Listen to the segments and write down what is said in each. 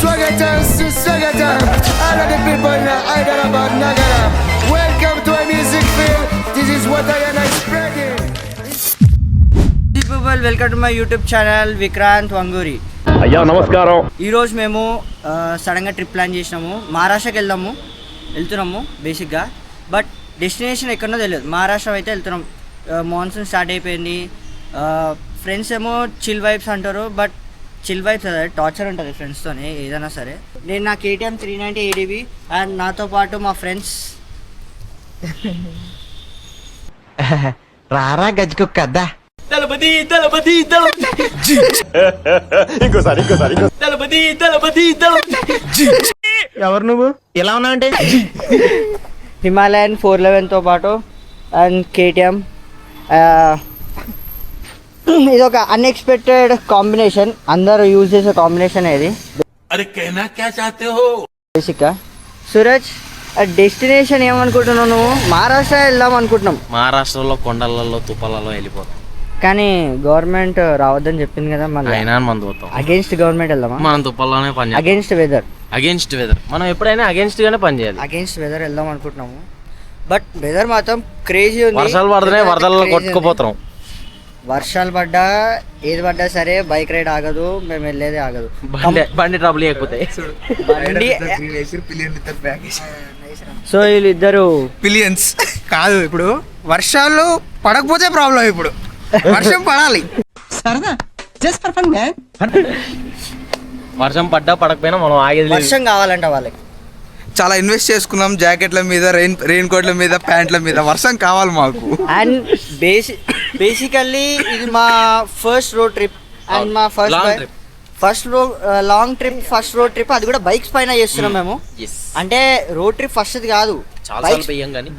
Swagatam, Swagatam. All of the people in Hyderabad, Nagara. Welcome to a music field. This is what I am spreading. people, welcome to my YouTube channel Vikrant Vanguri. అయ్యా నమస్కారం. ఈరోజు మేము సడన్గా trip plan చేసినాము. మహారాష్ట్రకి వెళ్తున్నాము బేసిక్గా. But destination ఎక్కడో తెలియదు. మహారాష్ట్ర అయితే వెళ్తున్నాం. మాన్సూన్ స్టార్ట్ అయిపోయింది. ఫ్రెండ్స్ ఏమో చిల్ వైబ్స్ అంటారు. బట్ చిల్ వైబ్స్ అదే టార్చర్ ఉంటుంది ఫ్రెండ్స్తోనే ఏదైనా సరే. నేను నా KTM 390 ADV అండ్ నాతో పాటు మా ఫ్రెండ్స్ రారా గజ్జుకుక్కద్దా దళపతి దళపతి దళపతి ఇంకోసారి దళపతి దళపతి దళపతి. ఎవరు నువ్వు ఎలా ఉన్నావు అంటే హిమాలయన్ 411తో పాటు అండ్ KTM. ఇది ఒక అన్ఎక్స్పెక్టెడ్ కాంబినేషన్. అందరూ యూజ్ చేసే కాంబినేషన్ ఇది బేసిక్గా. సూరజ్, డెస్టినేషన్ ఏమనుకుంటున్నావు నువ్వు? మహారాష్ట్ర వెళ్దాం అనుకుంటున్నాం. మహారాష్ట్రలో కొండలలో తుప్పలలో వెళ్ళిపోతాం. కానీ గవర్నమెంట్ రావద్దని చెప్పింది కదా. అయినా మనం పోతాం. అగేన్స్ట్ గవర్నమెంట్ వెళ్దామా? మనం తుప్పల్లోనే పని చేయాలి. అగేన్స్ట్ వెదర్ మనం ఎప్పుడైనా అగేన్స్ట్ గానే పని చేయాలి. అగేన్స్ట్ వెదర్ వెళ్దాం అనుకుంటున్నాము. బట్ వెదర్ మాత్రం క్రేజీ ఉంది. వర్షాలు పడుతున్నాయి, వరదల్లో కొట్టుకుపోతాం. వర్షాలు పడ్డా ఏది పడ్డా సరే బైక్ రైడ్ ఆగదు, మేము వెళ్ళేది ఆగదు. బండి ట్రబుల్ అయిపోతాయి. సో వీళ్ళిద్దరు పిలియన్స్ కాదు. ఇప్పుడు వర్షాలు పడకపోతే ప్రాబ్లం. ఇప్పుడు వర్షం పడాలి. సరదా జస్ట్ ఫర్ ఫన్ మ్యాన్. వర్షం పడ్డా పడకపోయినా మనం ఆగేది లేదు. వర్షం కావాలంట వాళ్ళకి. చాలా ఇన్వెస్ట్ చేసుకున్నాం. జాకెట్ల మీద, రెయిన్ కోట్ల మీద, ప్యాంట్ల మీద. వర్షం కావాలి మాకు. అండ్ బేసికల్లీ ఇది మా ఫస్ట్ రోడ్ ట్రిప్ అండ్ మా first long trip, first road trip. అది కూడా బైక్స్ పైన చేస్తున్నాం మేము. అంటే రోడ్ ట్రిప్ ఫస్ట్ కాదు,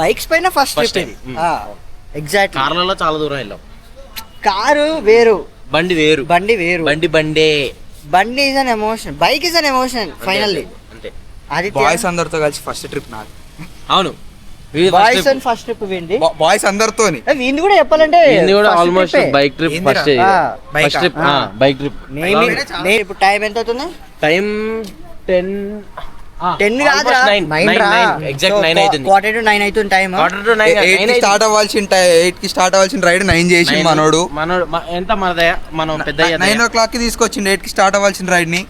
బైక్స్ పైన ఫస్ట్ ట్రిప్ ఇది. ఎగ్జాక్ట్. కార్లలో చాలా దూరం వెళ్ళాం. కారు వేరు, బండి వేరు. బండి is an emotion, bike is an emotion finally. అది బాయ్స్ అందరితో కలిసి ఫస్ట్ ట్రిప్ నాది. అవును, బాయ్స్ అండ్ ఫస్ట్ ట్రిప్ వీంది. బాయ్స్ అందరితో వీంది కూడా చెప్పాలంటే almost bike trip first trip. Bike trip. ఇప్పుడు టైం ఎంత అవుతుంది? టైం 10 కాదురా, 9 ఎగ్జాక్ట్ 9 అవుతుంది. 8:45 అవుతుంది టైం. 8 స్టార్ట్ అవ్వాల్సిన రైడ్ 9 చేసి మనోడు ఎంత మనదయ మనం పెద్ద 9 o'clock కి తీసుకొచ్చిండు. 8 కి స్టార్ట్ అవ్వాల్సిన రైడ్ ని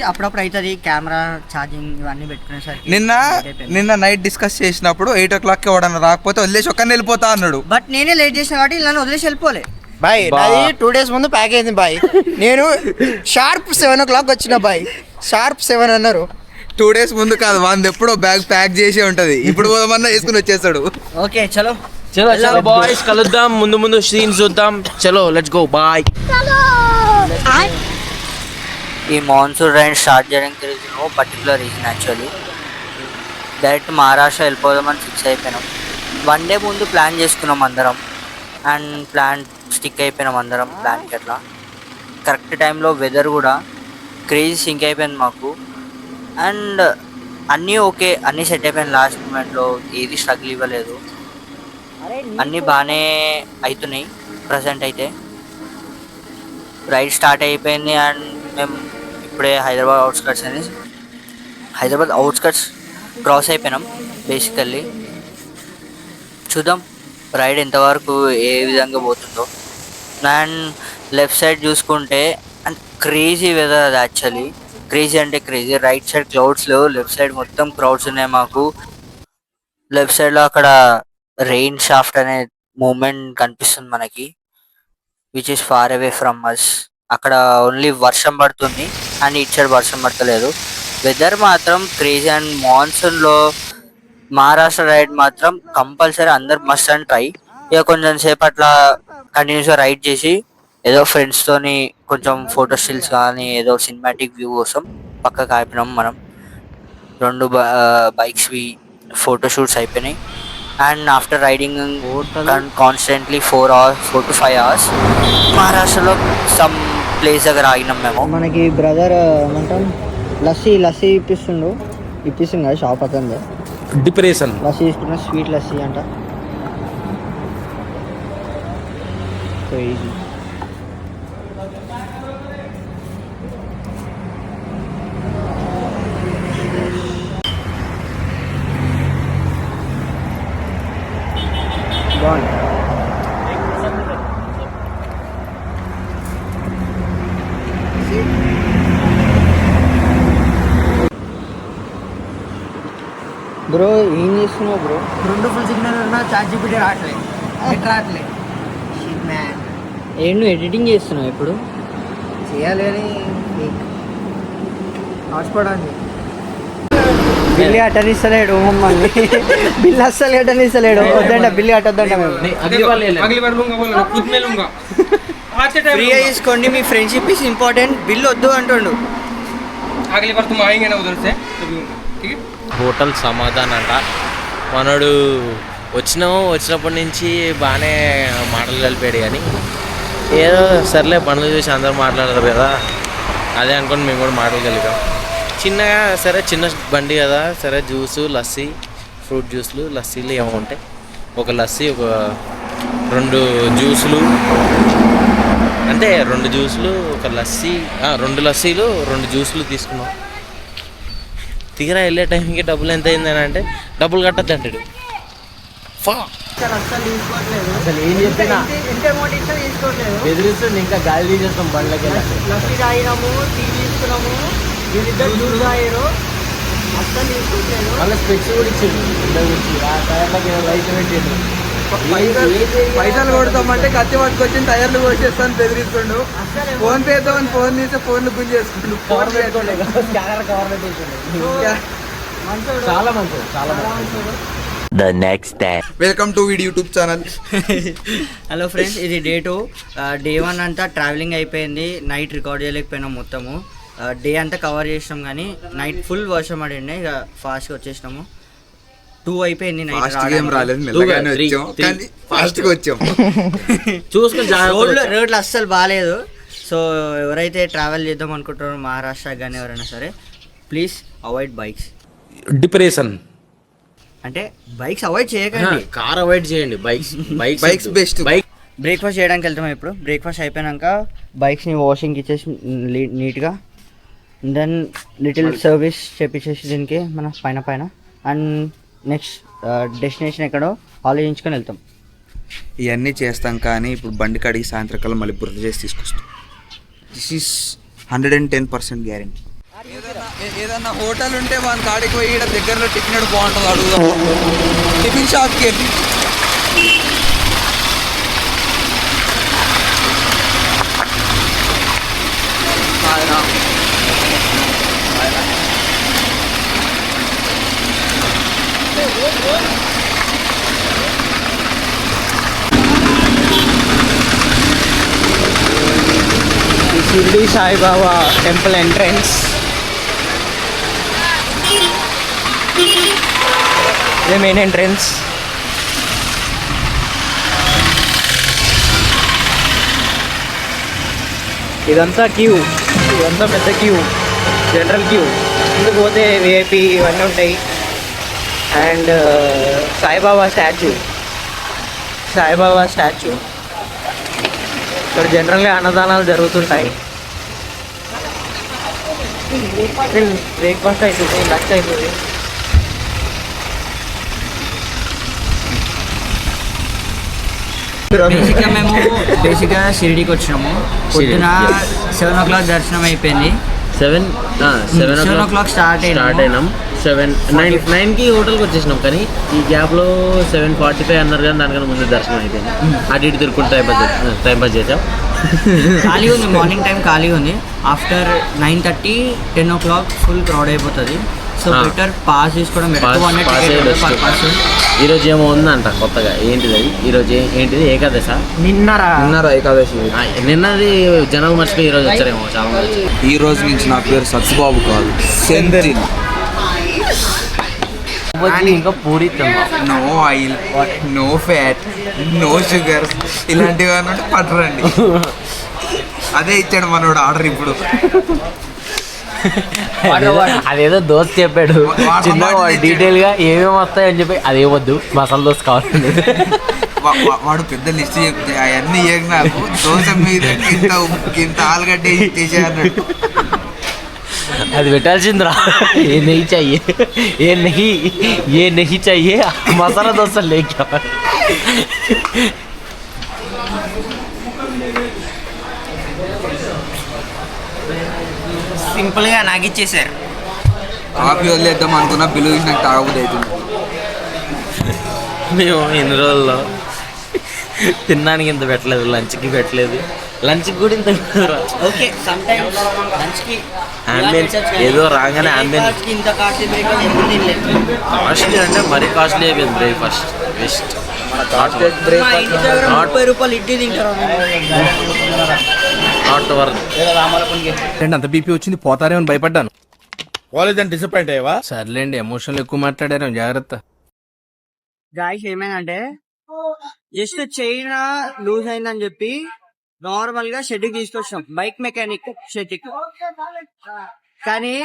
అప్పుడప్పుడు అవుతుంది. కెమెరా ఛార్జింగ్ ఇవన్నీ పెట్టుకునేసరికి నిన్న నైట్ డిస్కస్ చేసినప్పుడు 8 o'clock కి ఎవడన్నా రాకపోతే వదిలేసి ఒక్కరిని వెళ్ళిపోతా అన్నాడు. బట్ నేనే లేట్ చేసిన కాబట్టి నన్ను వదిలేసి వెళ్ళిపోలే. బాయ్, నాది 2 days ముందు ప్యాక్ అయింది బాయ్. నేను షార్ప్ 7 o'clock వచ్చిన బాయ్. షార్ప్ 7 అన్నారు. 2 days ముందు కాదు, వాళ్ళది ఎప్పుడో బ్యాగ్ ప్యాక్ చేసే ఉంటది. ఇప్పుడు పోదామన్నా వేసుకుని వచ్చేస్తాడు. ఓకే చలో చలో బాయ్స్, కలుద్దాం. ముందు సీన్స్ చూద్దాం. చలో లెట్స్ గో బాయ్. ఈ మాన్సూన్ రైన్ స్టార్ట్ చేయడానికి reason particular reason. Actually direct Maharashtra వెళ్ళిపోదామని ఫిక్స్ అయిపోయినాం. 1 day ముందు ప్లాన్ చేసుకున్నాం అందరం. అండ్ ప్లాన్ స్టిక్ అయిపోయినాం అందరం ప్లాన్కి. అట్లా కరెక్ట్ టైంలో వెదర్ కూడా క్రేజీ సింక్ అయిపోయింది మాకు. అండ్ అన్నీ ఓకే, అన్నీ సెట్ అయిపోయింది. లాస్ట్ మూమెంట్లో ఏది స్ట్రగుల్ ఇవ్వలేదు. అన్నీ బాగానే అవుతున్నాయి ప్రజెంట్ అయితే. రైడ్ స్టార్ట్ అయిపోయింది. అండ్ మేము ఇప్పుడే హైదరాబాద్ అవుట్స్కట్స్ క్రాస్ అయిపోయినాం బేసికల్లీ. చూద్దాం రైడ్ ఎంతవరకు ఏ విధంగా పోతుందో. అండ్ లెఫ్ట్ సైడ్ చూసుకుంటే అండ్ క్రేజీ వెదర్ అది. యాక్చువల్లీ క్రేజీ అంటే క్రేజీ. రైట్ సైడ్ క్లౌడ్స్ లేవు, లెఫ్ట్ సైడ్ మొత్తం క్రౌడ్స్ ఉన్నాయి మాకు. లెఫ్ట్ సైడ్లో అక్కడ రెయిన్ షాఫ్ట్ అనే మూమెంట్ కనిపిస్తుంది మనకి, which is far away from us. అక్కడ ఓన్లీ వర్షం పడుతుంది అండ్ ఇటు సైడ్ వర్షం పడతలేదు. వెదర్ మాత్రం క్రేజీ. అండ్ మాన్సూన్లో మహారాష్ట్ర రైడ్ మాత్రం కంపల్సరీ అందరు మస్ట్ అండ్ ట్రై. ఇక కొంచెం సేపు అట్లా కంటిన్యూస్గా రైడ్ చేసి ఏదో ఫ్రెండ్స్తోని కొంచెం ఫోటో స్టిల్స్ కానీ ఏదో సినిమాటిక్ వ్యూ కోసం పక్కకు ఆపినాం మనం. 2 బైక్స్వి ఫోటో షూట్స్ అయిపోయినాయి. And after riding constantly 4 to 5 hours మహారాష్ట్రలో సమ్ ప్లేస్ దగ్గర ఆగినాం మేము. మనకి బ్రదర్ ఏమంటాం లస్సీ ఇప్పిస్తుంది కదా షాప్ అతను. డిప్రెషన్ లస్సీ తీసుకున్న స్వీట్ లస్సీ అంట. So easy. బ్రో ఏం చేస్తున్నావు బ్రో? 2 ఫుల్ సిగ్నల్ ఉన్నా చాట్ జీపీటీ రావట్లేదు. ఏంటి ఎడిటింగ్ చేస్తున్నావు ఇప్పుడు? చేయాలి కానీ హాట్స్పాట్ అండి. బిల్లు అట్టనిస్తలేడు మమ్మల్ని. బిల్లు అస్సలు అట్టనిస్తలేడు. వద్దంట బిల్లు అట్టొద్దంట. ఫ్రీగా తీసుకోండి, మీ ఫ్రెండ్షిప్ ఇస్ ఇంపార్టెంట్. బిల్లు వద్దు అంటుండు. హోటల్ సమాధానం అంట. మనోడు వచ్చినప్పటి నుంచి బాగానే మాటలు కలిపాడు కానీ ఏదో సర్లే పనులు చూసి అందరూ మాట్లాడరు కదా, అదే అనుకోని మేము కూడా మాటలు కలిపాం. చిన్నగా సరే చిన్న బండి కదా, సరే జ్యూసు లస్సీ, ఫ్రూట్ జ్యూస్లు లస్సీలు ఏమో ఉంటాయి. ఒక లస్సీ, ఒక 2 జ్యూసులు, అంటే 2 జ్యూసులు, ఒక లస్సీ, 2 లస్సీలు 2 జ్యూసులు తీసుకున్నాం. తీరా వెళ్ళే టైంకి డబ్బులు ఎంత అయిందని అంటే డబ్బులు కట్టద్దు అంటాడు. అసలు ఏం చెప్పినా బెదిరిస్తుంది. ఇంకా గాలి తీసేస్తాం బండ్లకి. లస్సీ తాగినాము, టీ తీసుకున్నాము, వీళ్ళిద్దరు జ్యూస్ తాగారు. అస్సలు తీసుకోవట్లేదు. మళ్ళీ స్పెక్స్ కూడా ఇచ్చిండు. ఆ టైర్లకి లైట్ పెట్టిండు. పైసలు కొడతామంటే కత్తి పట్టుకొచ్చి టైర్లు కొట్టేస్తాను బెదిరిస్తుండు. ఫోన్ పే తో ఫోన్ తీస్తే ఫోన్లు గుంజు చేసుకుంటు. కవర్ పెట్టుకోండి, స్కానర్ కవర్ పెట్టేసిండు. చాలా మంచిది, చాలా మంచిది. The next day. Welcome to వీడి యూట్యూబ్ ఛానల్. హలో ఫ్రెండ్స్, ఇది డే 2. డే 1 అంతా ట్రావెలింగ్ అయిపోయింది. నైట్ రికార్డ్ చేయలేకపోయినాం మొత్తము. డే అంతా కవర్ చేసినాం కానీ నైట్ ఫుల్ వర్షం పడిండే. ఇక ఫాస్ట్గా వచ్చేసినాము. 2 అయిపోయింది. నైట్ చూసుకుని రోడ్లు అస్సలు బాగాలేదు. సో ఎవరైతే ట్రావెల్ చేద్దాం అనుకుంటారో మహారాష్ట్ర కానీ ఎవరైనా సరే, ప్లీజ్ అవాయిడ్ బైక్స్. డిప్రెషన్ అంటే బైక్స్ అవాయిడ్ చేయకండి, కార్ అవాయిడ్ చేయండి. Bikes best. బైక్ బ్రేక్ఫాస్ట్ చేయడానికి వెళ్తాం. ఇప్పుడు బ్రేక్ఫాస్ట్ అయిపోయాక బైక్స్ని వాషింగ్ ఇచ్చేసి నీట్గా, దెన్ లిటిల్ సర్వీస్ చేపించేసి దీనికి మన పైన అండ్ నెక్స్ట్ డెస్టినేషన్ ఎక్కడో ఆలోచించుకొని వెళ్తాం. ఇవన్నీ చేస్తాం కానీ ఇప్పుడు బండి కడిగి సాయంత్రకాలం మళ్ళీ బుర్ర చేసి తీసుకొస్తాం. This is 110% guarantee. ఏదన్నా హోటల్ ఉంటే వాళ్ళ కాడికి పోయి ఇక్కడ దగ్గరలో టిఫిన్ బాగుంటుంది అడుగుదాం. టిఫిన్ షాప్కి వెళ్ళి షిర్డీ సాయిబాబా టెంపుల్ ఎంట్రన్స్. ఇదే మెయిన్ ఎంట్రన్స్. ఇదంతా క్యూ, ఇదంతా పెద్ద క్యూ, జనరల్ క్యూ. ముందుకు పోతే విఐపి ఇవన్నీ ఉంటాయి. అండ్ సాయిబాబా స్టాచ్యూ ఇక్కడ జనరల్గా అన్నదానాలు జరుగుతుంటాయి. బ్రేక్ఫాస్ట్ అవుతుంది, లంచ్ అవుతుంది. బేసిక్గా షిరిడీకి వచ్చినాము. పొద్దున 7 o'clock దర్శనం అయిపోయింది. 7 o'clock స్టార్ట్ అయినాం. 9కి హోటల్కి వచ్చేసినాం. కానీ ఈ గ్యాప్లో 7:45 అన్నారు కానీ దానికన్నా ముందు దర్శనం అయిపోయింది. అటు ఇటు తిరుగుకుంటూ టైం పాస్ చేసాం. ఖాళీ ఉంది, మార్నింగ్ టైం ఖాళీ ఉంది. ఆఫ్టర్ 9:30, 10 o'clock ఫుల్ క్రౌడ్ అయిపోతుంది. సో బెటర్ పాస్ తీసుకోవడం. ఈరోజు ఏమో ఉందంట కొత్తగా. ఏంటిది అది? ఈరోజు ఏంటిది? ఏకాదశ. నిన్నరా ఏకాదశి. నిన్నది జనాలు మర్చిపోయి ఈరోజు వచ్చారేమో చాలా మంది. ఈ రోజు నుంచి నా పేరు సత్యబాబు కాదు, సెంథిల్. ఇంకా puri no oil, no fat, no sugar, ఇలాంటివి అన్నట్టు పట్టరండి. అదే ఇచ్చాడు మనోడు ఆర్డర్ ఇప్పుడు. అదేదో దోశ చెప్పాడు చిన్న డీటెయిల్ గా ఏమేమి వస్తాయని చెప్పి అదే వద్దు మసాలా దోశ కావాలి. వాడు పెద్ద లిస్ట్ చెప్తే అవన్నీ ఏక నాకు దోశ మీద ఇంత ఆలుగడ్డ చేసే అన్నట్టు. అది పెట్టాల్సిందిరా. ఏ నెయ్యి చాయే, ఏ నెయ్యి చాయే మసాలా దోశ లేక. సింపుల్గా నాకు ఇచ్చేసారు. కాఫీ వదిలేద్దాం అనుకున్నా బిల్లు చూసి నాకు తాగబోదు అవుతుంది. మేము ఇన్ని రోజుల్లో తినడానికి ఇంత పెట్టలేదు, లంచ్కి పెట్టలేదు, లంచ్కి కూడా ఇంత ఓకే సమ్ టైమ్స్ లంచ్కి అంబియన్స్ ఏదో రాగానే అంబియన్స్ ఇంత కాస్ట్లీ బ్రేక్ఫాస్ట్ ఎప్పుడు తినలేదు. కాస్ట్లీ అంటే మరీ కాస్ట్లీ అయిపోయింది బ్రేక్ఫాస్ట్ బెస్ట్. మా ఇంటి దగ్గర 30 రూపాయలు ఇడ్లీ తింటారు. Not worth. అంత బీపీ వచ్చింది పోతారేమని భయపడ్డాను. కాలేజ్ డిసప్పాయింట్ అయ్యవా? సర్లేండి, ఎమోషనల్ ఎక్కువ మాట్లాడారు, జాగ్రత్త. గాయస్ ఏమైందంటే జస్ట్ చైన్ లూజ్ అయిందని చెప్పి నార్మల్ గా షెడ్ తీసుకొచ్చాం, బైక్ మెకానిక్ షెడ్. కానీ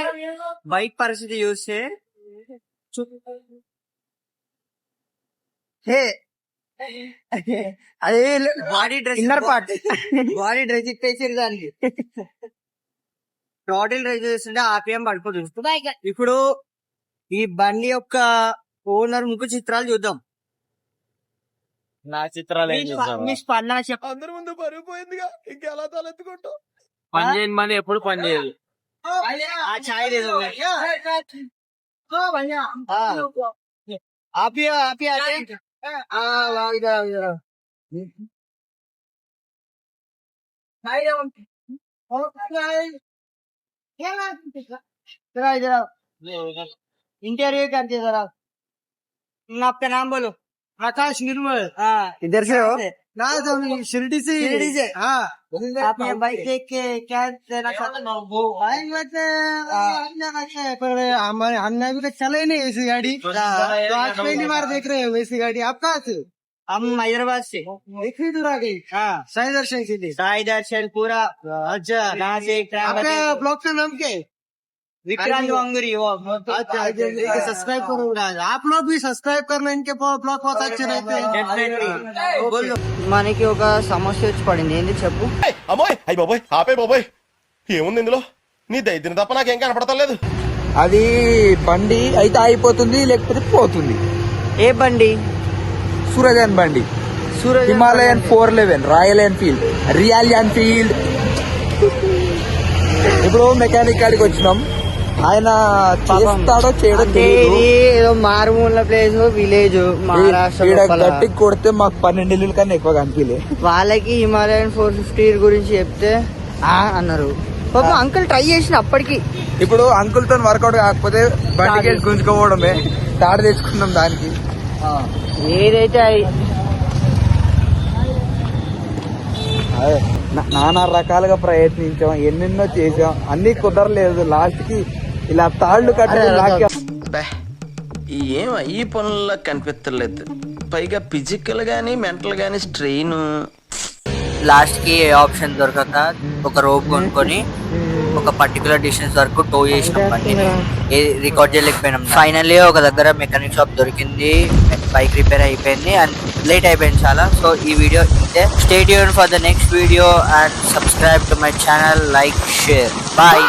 బైక్ పరిస్థితి చూస్తే అదే body dress inner part body dress ఇప్పేసి దానికి టోటల్ డ్రెస్ చేస్తుంటే ఆర్పిఎం పడిపోతుంది. ఇప్పుడు ఈ బండి యొక్క ఓనర్ ముఖ చిత్రాలు చూద్దాం. నా చిత్రాలు ఏం చూసావా? మీ స్పందన చెప్ప అందరి ముందు పరిగిపోయిందిగా, ఇంకెలా తలెత్తుకుంటావు? పని చేయని మనీ ఎప్పుడు పని చేయదు. ఆ ఛాయ్ లేదు ఆపియా ఆపియా इंटरव्यू करते जरा, आपका नाम बोलो. आकाश निर्मल. इधर से हो? ना तो शिरडी से. शिरडी से? हाँ. आप ये बाइक देख के क्या देना चाहते हो? बाइक में पर हमारे हमने अभी तक चले नहीं वैसी गाड़ी, तो आज पहली बार देख रहे हैं वैसी गाड़ी. आप कहाँ से? हम हैदराबाद से. एक ही दूर आ गई. हाँ, साई दर्शन से थी. साई दर्शन पूरा. अच्छा, यहाँ से आपका ब्लॉग का नाम क्या है? विक्रांत वांगुरी. वो अच्छा, सब्सक्राइब करो. आप लोग भी सब्सक्राइब करना, इनके ब्लॉग बहुत अच्छे रहते हैं. बोलो. మనకి ఒక సమస్య వచ్చి పడింది, ఏంది చెప్పు. అమ్మోయ్ అయ్యి బాబోయ్, ఆపే బాబోయ్, ఏముంది ఇందులో? నీ దైత్యం తప్ప నాకేం కనపడతలేదు. అది బండి అయితే అయిపోతుంది, లేకపోతే పోతుంది. ఏ బండి? సూరజన్ బండి, Suraj Himalayan 411 royal Enfield, real Enfield. ఇప్పుడు మెకానిక్ కాడికి వచ్చినాం, ఆయన చేస్తాడో చేయడో అంటే తెలియదు. ఇది ఏదో మారుమూల ప్లేస్, విలేజ్ మహారాష్ట్ర లోపల. గట్టి కొడితే మాకు 12 ఇల్లుల కన్నా ఎక్కువ కనిపించలే. వాళ్ళకి హిమాలయన్ 450 గురించి చెప్తే అన్నారు. పాపం అంకుల్ ట్రై చేసిన అప్పటికి. ఇప్పుడు అంకుల్ తో వర్కౌట్ కాకపోతే బండికి గుంజుకోవడమే, తాడు తెచ్చుకున్నాం దానికి. ఏదైతే నానా రకాలుగా ప్రయత్నించాం, ఎన్నెన్నో చేసాం, అన్ని కుదరలేదు. లాస్ట్ కి ఇలా తాళ్లు కట్టి ఏం ఈ పనుల్లో కనిపించలేదు. పైగా ఫిజికల్ గానీ మెంటల్ గానీ స్ట్రెయిన్. లాస్ట్ కి ఏ ఆప్షన్ దొరకక ఒక రోప్ కొనుక్కొని ఒక పర్టికులర్ డిస్టెన్స్ వరకు టో చేసినాం బండిని. రికార్డ్ చేయలేకపోయినాం. ఫైనల్లీ ఒక దగ్గర మెకానిక్ షాప్ దొరికింది, బైక్ రిపేర్ అయిపోయింది అండ్ లేట్ అయిపోయింది చాలా. సో ఈ వీడియో ఇంతే. Stay tuned for the next video and subscribe to my channel, like, share. Bye.